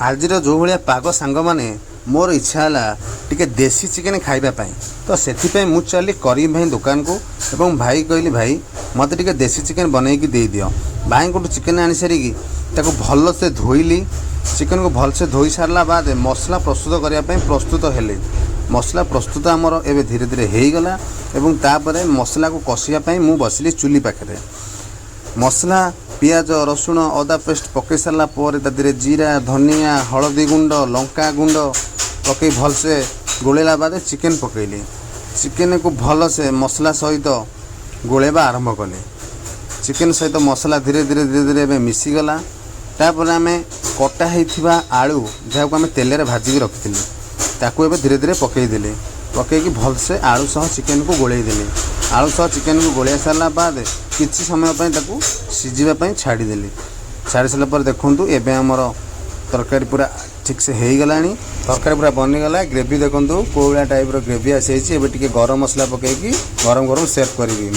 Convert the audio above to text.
आज जो भाया पाग सांग मैंने मोर इच्छा है टिके देसी चिकेन खाइबापी तो से मुझे चली करीम भाई दुकान को एवं भाई कहली भाई मत टे देसी चिकेन बनईकी दे दियो। भाई को चिकेन आनी सारिकी भल से धोइली। चिकेन को भल से धोई सारा बाद मसला प्रस्तुत करने प्रस्तुत हेले। मसला प्रस्तुत आमर ए धीरे धीरे होगला एवं तापर मसला को कषापी मु बसिली चुली पाखे। मसला पियाज रसुण अदा पेस्ट पकई सारा पर जीरा धनिया हलदी गुंड लंका गुंड पकई भलसे गोलेला बाद चिकेन पकईली। चिकेन को भल से मसला सहित गोलेबा आरंभ कले। चिकेन सहित मसला धीरे धीरे धीरे धीरे एवं मिसीगला। तापर आम कटा होता आलू जहाँ को आम तेल भाजिकी रखी ताकू एवं धीरे धीरे पकईदेली। पकईकी भलसे आलू सह चिकेन को गोलेदेली। आलू सह चिकेन को गोलिया सारा बाद किसी समय सीझापी छाड़देली। छाड़ी सारापर देखूँ एवं आमर तरकारी पूरा ठीक से हो गला। तरकारी पूरा बनीगला। ग्रेवी देखूँ कौ भाया टाइप ग्रेवी आसी टे गरम मसला पकईकी गरम गरम सेर्व करी।